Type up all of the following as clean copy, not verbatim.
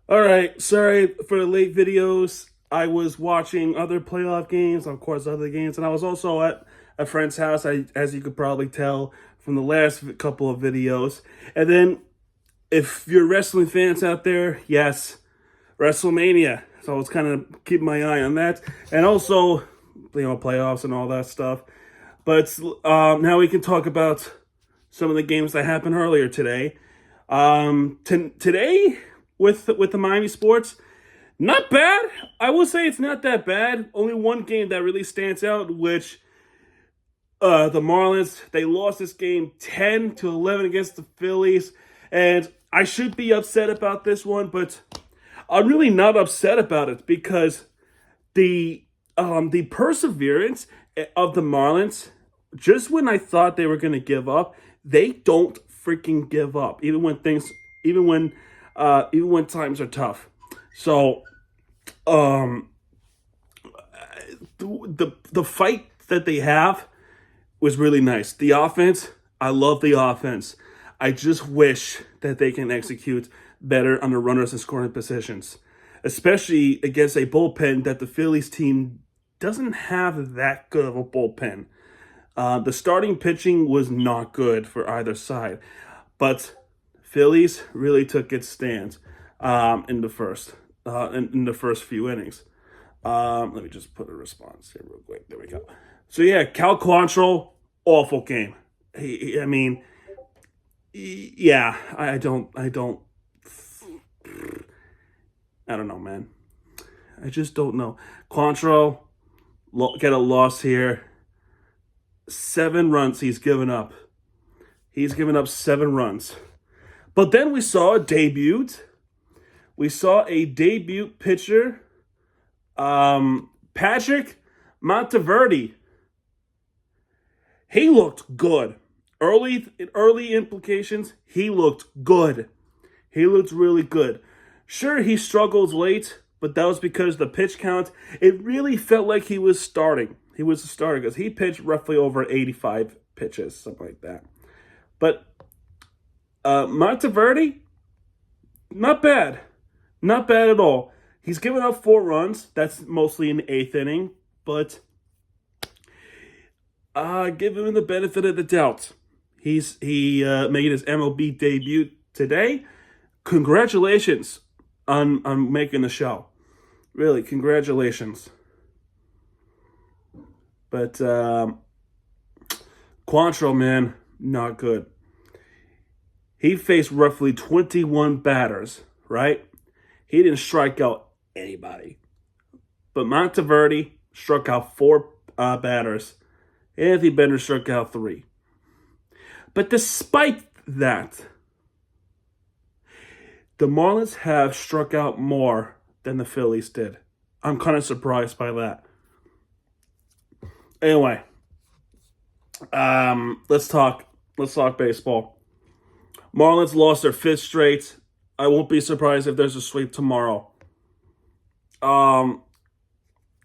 All right, sorry for the late videos. I was watching other playoff games, of course, other games, and I was also at a friend's house, as you could probably tell from the last couple of videos. And then, if you're wrestling fans out there, yes, WrestleMania. So I was kind of keeping my eye on that, and also, playoffs and all that stuff. But now we can talk about some of the games that happened earlier today. Today with the Miami sports, not bad. I will say it's not that bad. Only one game that really stands out, which the Marlins, they lost this game 10-11 against the Phillies, and I should be upset about this one, but I'm really not upset about it because the perseverance of the Marlins, just when I thought they were going to give up, they don't freaking give up, even when times are tough. So, the fight that they have was really nice. The offense, I love the offense. I just wish that they can execute better on the runners and scoring positions, especially against a bullpen that the Phillies team doesn't have that good of a bullpen. The starting pitching was not good for either side, but Phillies really took its stand in the first few innings. Let me just put a response here real quick. There we go. So yeah, Cal Quantrill, awful game. I mean, yeah, I don't know, man. I just don't know. Quantrill get a loss here. 7 runs he's given up. He's given up 7 runs. But then we saw a debut. We saw a debut pitcher, Patrick Monteverde. He looked good. Early implications, he looked good. He looked really good. Sure, he struggles late, but that was because the pitch count, it really felt like he was starting. He was a starter because he pitched roughly over 85 pitches, something like that. But Monteverde, not bad. Not bad at all. He's given up 4 runs. That's mostly in the 8th inning. But give him the benefit of the doubt. He made his MLB debut today. Congratulations on making the show. Really, congratulations. But Quantrill, man, not good. He faced roughly 21 batters, right? He didn't strike out anybody. But Monteverde struck out 4 batters. Anthony Bender struck out 3. But despite that, the Marlins have struck out more than the Phillies did. I'm kind of surprised by that. Anyway, let's talk baseball. Marlins lost their 5th straight. I won't be surprised if there's a sweep tomorrow.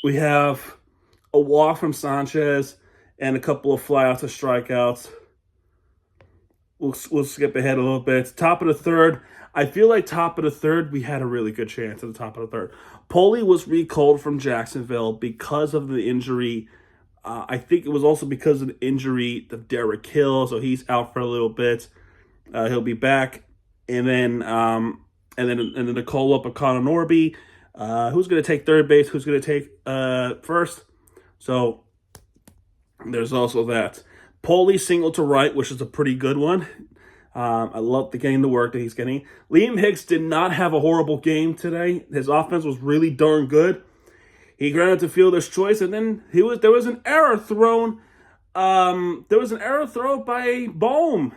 We have a walk from Sanchez and a couple of flyouts or strikeouts. We'll skip ahead a little bit. Top of the 3rd. I feel like top of the 3rd, we had a really good chance at the top of the 3rd. Poli was recalled from Jacksonville because of the injury. I think it was also because of the injury of Derek Hill, so he's out for a little bit. He'll be back, and then the call up of Connor Norby. Who's going to take third base? Who's going to take first? So there's also that. Poli singled to right, which is a pretty good one. I love the game, the work that he's getting. Liam Hicks did not have a horrible game today. His offense was really darn good. He grounded to fielder's choice, and then there was an error thrown. There was an error thrown by Bohm.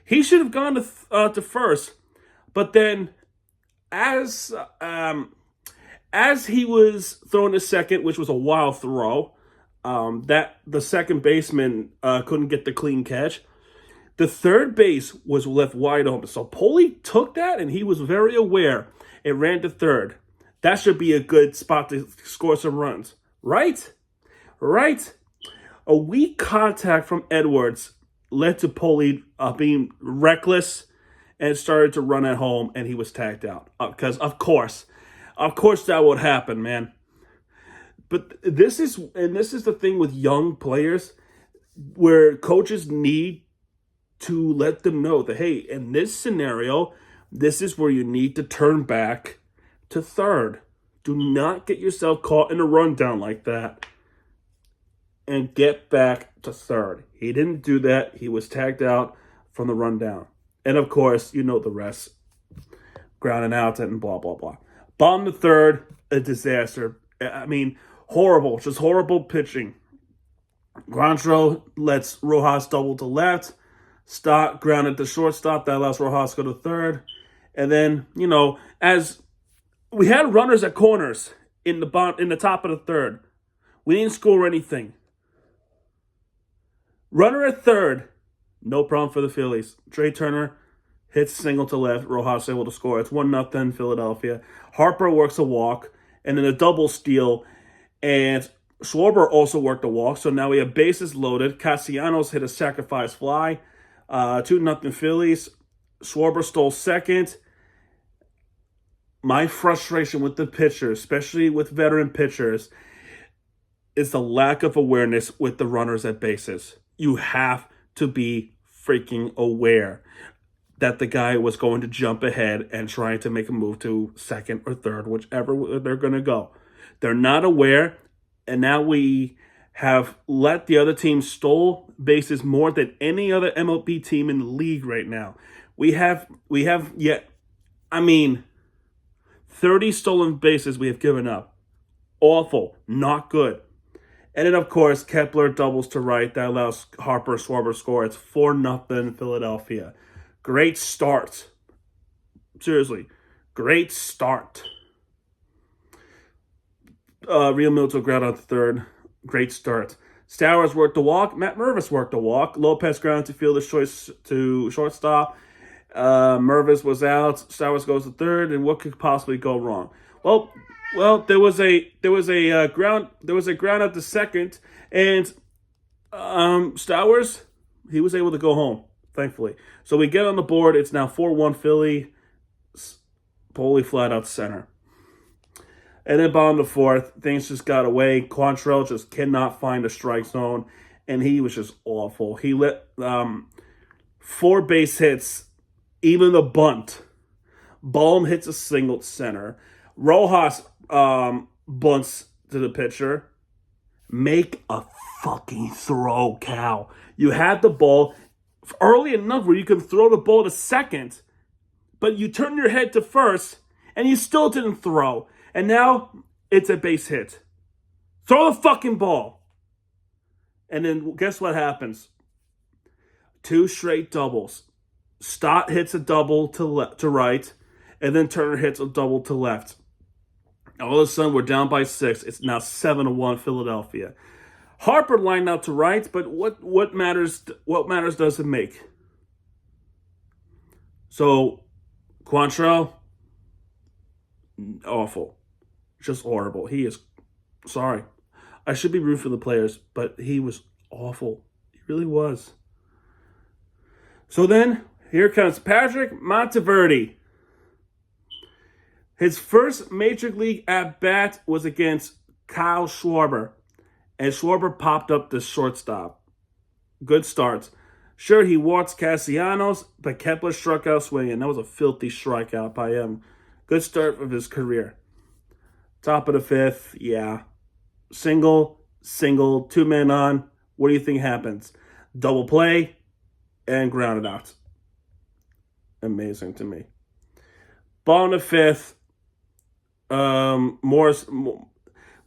He should have gone to first, but then as he was thrown to second, which was a wild throw, that the second baseman couldn't get the clean catch. The third base was left wide open. So Poli took that, and he was very aware and ran to third. That should be a good spot to score some runs. Right? A weak contact from Edwards led to Poli being reckless and started to run at home, and he was tagged out. Because, of course that would happen, man. But this is the thing with young players where coaches need to let them know that, hey, in this scenario, this is where you need to turn back to third. Do not get yourself caught in a rundown like that and get back to third. He didn't do that. He was tagged out from the rundown. And of course, you know the rest. Grounding out and blah, blah, blah. Bottom to third, a disaster. I mean, horrible. Just horrible pitching. Grancho lets Rojas double to left. Stott grounded to shortstop. That allows Rojas to go to third. And then, as we had runners at corners in the top of the third. We didn't score anything. Runner at third, no problem for the Phillies. Trey Turner hits single to left. Rojas able to score. It's 1-0 Philadelphia. Harper works a walk, and then a double steal. And Schwarber also worked a walk. So now we have bases loaded. Castellanos hit a sacrifice fly. 2-0 Phillies. Schwarber stole second. My frustration with the pitchers, especially with veteran pitchers, is the lack of awareness with the runners at bases. You have to be freaking aware that the guy was going to jump ahead and trying to make a move to second or third, whichever they're going to go. They're not aware, and now we have let the other team stole bases more than any other MLB team in the league right now. We have 30 stolen bases we have given up. Awful. Not good. And then, of course, Kepler doubles to right. That allows Harper Schwarber score. It's 4-0 Philadelphia. Great start. Seriously. Great start. Real Milton ground out to third. Great start. Stowers worked the walk. Matt Mervis worked the walk. Lopez grounded to fielder's choice to shortstop. Mervis was out. Stowers goes to third, and what could possibly go wrong? Well, there was a ground at the second, and Stowers, he was able to go home, thankfully. So we get on the board. It's now 4-1 Philly. Poli flat out center. And then bottom to fourth, things just got away. Quantrill just cannot find a strike zone, and he was just awful. He let 4 base hits, even the bunt. Bohm hits a single to center. Rojas bunts to the pitcher. Make a fucking throw, Cal. You had the ball early enough where you can throw the ball to second, but you turn your head to first, and you still didn't throw. And now it's a base hit. Throw the fucking ball. And then guess what happens? 2 straight doubles. Stott hits a double to right, and then Turner hits a double to left. All of a sudden, we're down by 6. It's now 7-1 Philadelphia. Harper lined out to right, but what matters does it make? So, Quantrill, awful. Just horrible. He is, sorry. I should be rude for the players, but he was awful. He really was. So then, here comes Patrick Monteverde. His first Major League at-bat was against Kyle Schwarber, and Schwarber popped up the shortstop. Good starts. Sure, he walked Castellanos, but Kepler struck out swinging. That was a filthy strikeout by him. Good start of his career. Top of the 5th, yeah. Single, 2 men on. What do you think happens? Double play and grounded out. Amazing to me. Ball in the 5th.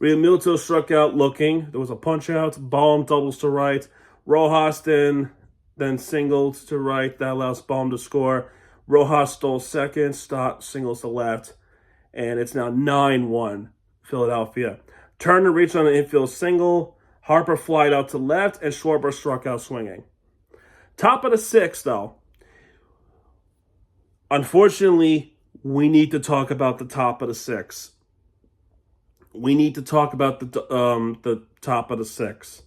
Realmuto struck out looking. There was a punch out. Baum doubles to right. Rojas then singles to right. That allows Baum to score. Rojas stole second. Stott singles to left. And it's now 9-1 Philadelphia. Turner reached on the infield single. Harper flied out to left. And Schwarber struck out swinging. Top of the 6th, though. Unfortunately, we need to talk about the top of the 6th. We need to talk about the top of the 6th.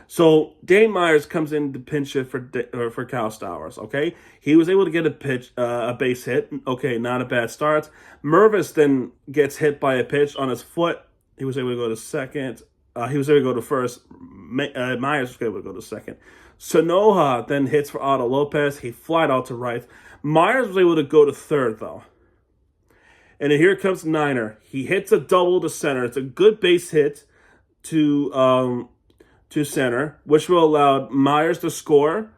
So Dane Myers comes in to pinch hit for Cal Stowers. Okay, he was able to get a base hit. Okay, not a bad start. Mervis then gets hit by a pitch on his foot. He was able to go to second. He was able to go to first. Myers was able to go to second. Sonoha then hits for Otto Lopez. He flied out to right. Myers was able to go to third though. And then here comes Niner. He hits a double to center. It's a good base hit to center, which will allow Myers to score,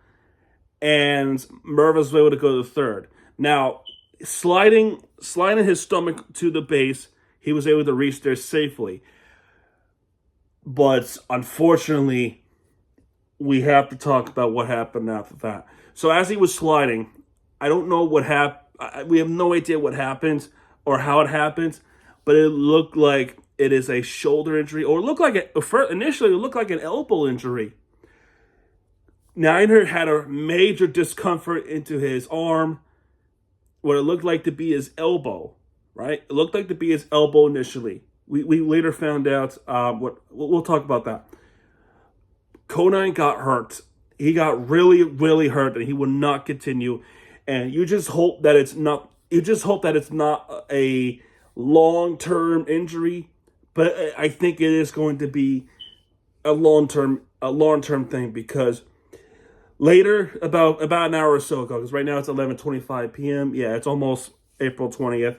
and Mervis was able to go to third. Now, sliding his stomach to the base, he was able to reach there safely. But unfortunately, we have to talk about what happened after that. So as he was sliding, I don't know what happened. We have no idea what happened or how it happened, but it looked like it is a shoulder injury, or initially it looked like an elbow injury. Niner had a major discomfort into his arm, what it looked like to be his elbow, right? It looked like to be his elbow initially. We later found out we'll talk about that. Conine got hurt. He got really, really hurt, and he will not continue. And you just hope that it's not. You just hope that it's not a long-term injury. But I think it is going to be a long-term thing, because later, about an hour or so ago, because right now it's 11:25 p.m. Yeah, it's almost April 20th.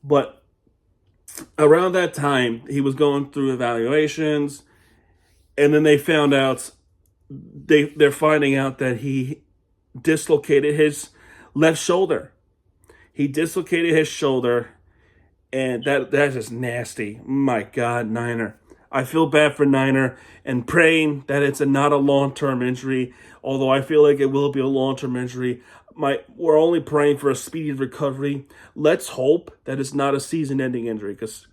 But around that time, he was going through evaluations, and then they found out they're finding out that he dislocated his left shoulder. He dislocated his shoulder, and that's just nasty. My God, Niner. I feel bad for Niner, and praying that it's not a long-term injury, although I feel like it will be a long-term injury. We're only praying for a speedy recovery. Let's hope that it's not a season-ending injury, because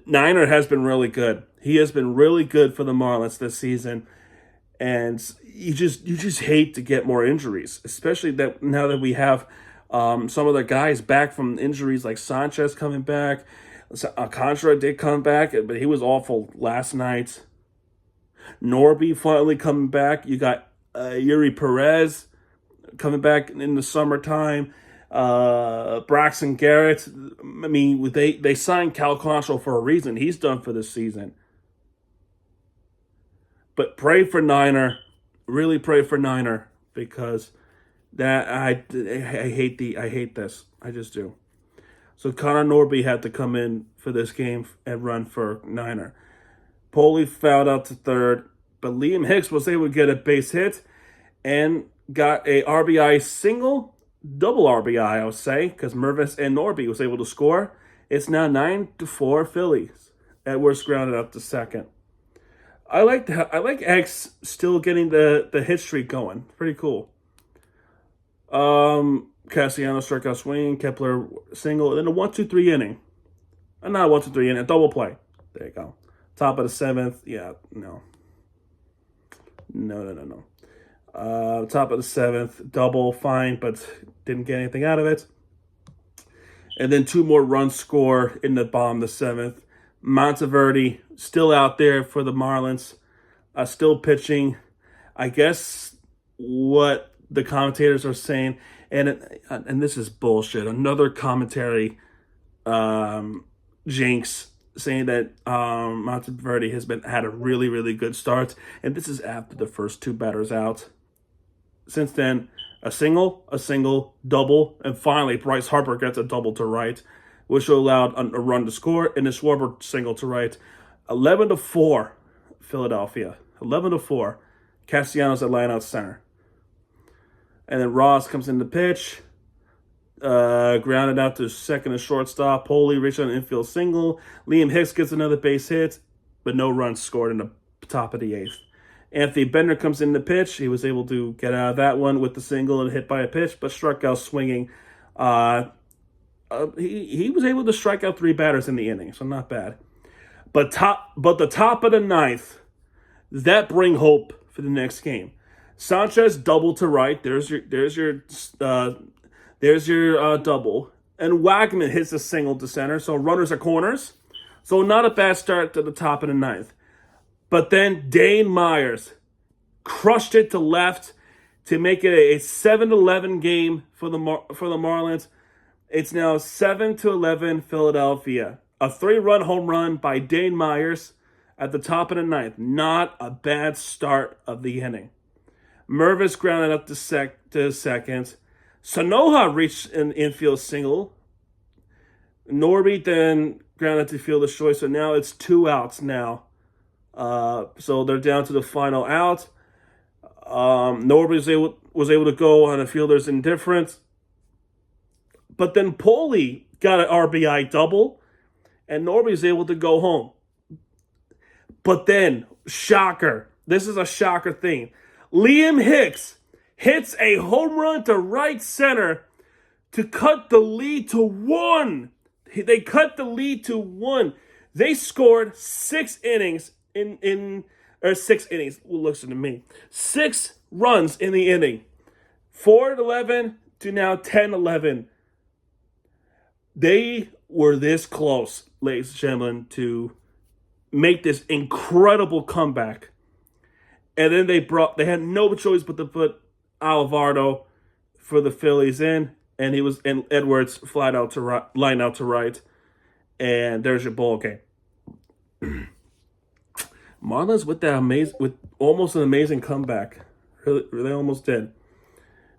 Niner has been really good. He has been really good for the Marlins this season, and you just hate to get more injuries, especially that now that we have some of the guys back from injuries, like Sanchez coming back. Contra did come back, but he was awful last night. Norby finally coming back. You got Yuri Perez coming back in the summertime. Braxton Garrett. I mean, they signed Cal Contra for a reason. He's done for this season. But pray for Niner. Really pray for Niner, because I hate this. I just do. So Connor Norby had to come in for this game and run for Niner. Poli fouled out to third, but Liam Hicks was able to get a base hit and got a RBI single, double RBI, I would say, because Mervis and Norby was able to score. It's now 9-4 Phillies. Edwards grounded up to second. I like X still getting the hit streak going. Pretty cool. Castellanos strikeout swing, Kepler single, and then a 1-2-3 inning. Not a 1-2-3 inning, a double play. There you go. Top of the seventh. Yeah, no. Top of the seventh, double, fine, but didn't get anything out of it. And then 2 more runs scored in the bottom of the seventh. Monteverde still out there for the Marlins, still pitching. I guess what the commentators are saying, and this is bullshit. Another commentary jinx saying that Monteverde had a really, really good start, and this is after the first 2 batters out. Since then, a single, double, and finally Bryce Harper gets a double to right, which allowed a run to score, and a Schwarber single to right. 11-4, Philadelphia. 11-4, Castellanos at line out center. And then Ross comes in the pitch, grounded out to second and shortstop. Poli reached on an infield single. Liam Hicks gets another base hit, but no runs scored in the top of the 8th. Anthony Bender comes in the pitch. He was able to get out of that one with the single and hit by a pitch, but struck out swinging. He was able to strike out 3 batters in the inning, so not bad. But the top of the 9th, that bring hope for the next game. Sanchez double to right. There's your double, and Wagman hits a single to center. So runners are corners. So not a bad start to the top of the 9th. But then Dane Myers crushed it to left to make it a 7-11 game for the Marlins. It's now 7-11 Philadelphia. A 3-run home run by Dane Myers at the top of the ninth. Not a bad start of the inning. Mervis grounded up to second. Sanoja reached an infield single. Norby then grounded to fielder's choice, so now it's 2 outs now. So they're down to the final out. Norby was able to go on a fielder's indifference. But then Poli got an RBI double, and Norby's able to go home. But then, shocker, this is a shocker thing. Liam Hicks hits a home run to right center to cut the lead to 1. They cut the lead to 1. They scored 6 innings or 6 innings. Listen to me. 6 runs in the inning. 4-11 to now 10-11. They were this close, ladies and gentlemen, to make this incredible comeback. And then they had no choice but to put Alvarado for the Phillies in, and Edwards line out to right, and there's your ball game. Marlins with almost an amazing comeback. Really almost did.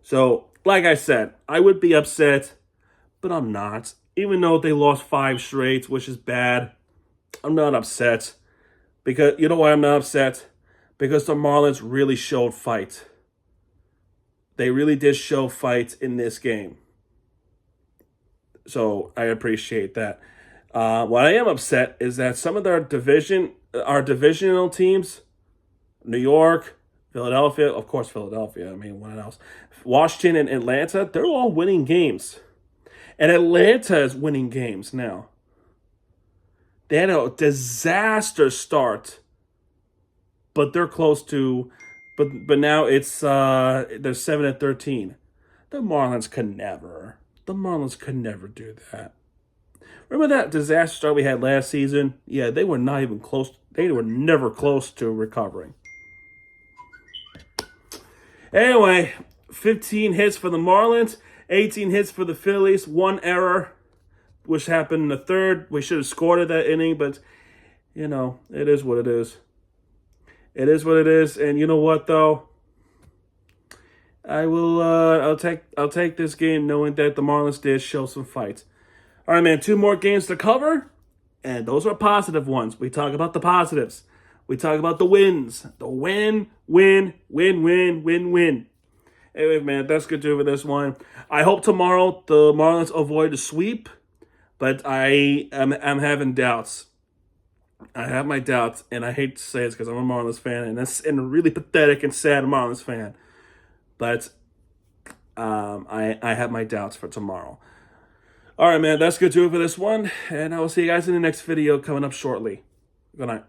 So, like I said, I would be upset, but I'm not. Even though they lost 5 straight, which is bad, I'm not upset. Because, you know why I'm not upset? Because the Marlins really showed fight. They really did show fight in this game. So, I appreciate that. What I am upset is that some of our divisional teams, New York, Philadelphia, of course Philadelphia, I mean, what else? Washington and Atlanta, they're all winning games. And Atlanta is winning games now. They had a disaster start, but they're close to, but now it's they're 7-13. The Marlins could never do that. Remember that disaster start we had last season? Yeah, they were not even close. They were never close to recovering. Anyway, 15 hits for the Marlins, 18 hits for the Phillies, 1 error, which happened in the third. We should have scored at that inning, but, you know, it is what it is. It is what it is, and you know what, though? I'll take this game knowing that the Marlins did show some fight. All right, man, 2 more games to cover, and those are positive ones. We talk about the positives. We talk about the wins. The win. Anyway, man, that's good to do for this one. I hope tomorrow the Marlins avoid a sweep, but I'm having doubts. I have my doubts, and I hate to say it because I'm a Marlins fan, and a really pathetic and sad Marlins fan. But I have my doubts for tomorrow. All right, man, that's good to do for this one, and I will see you guys in the next video coming up shortly. Good night.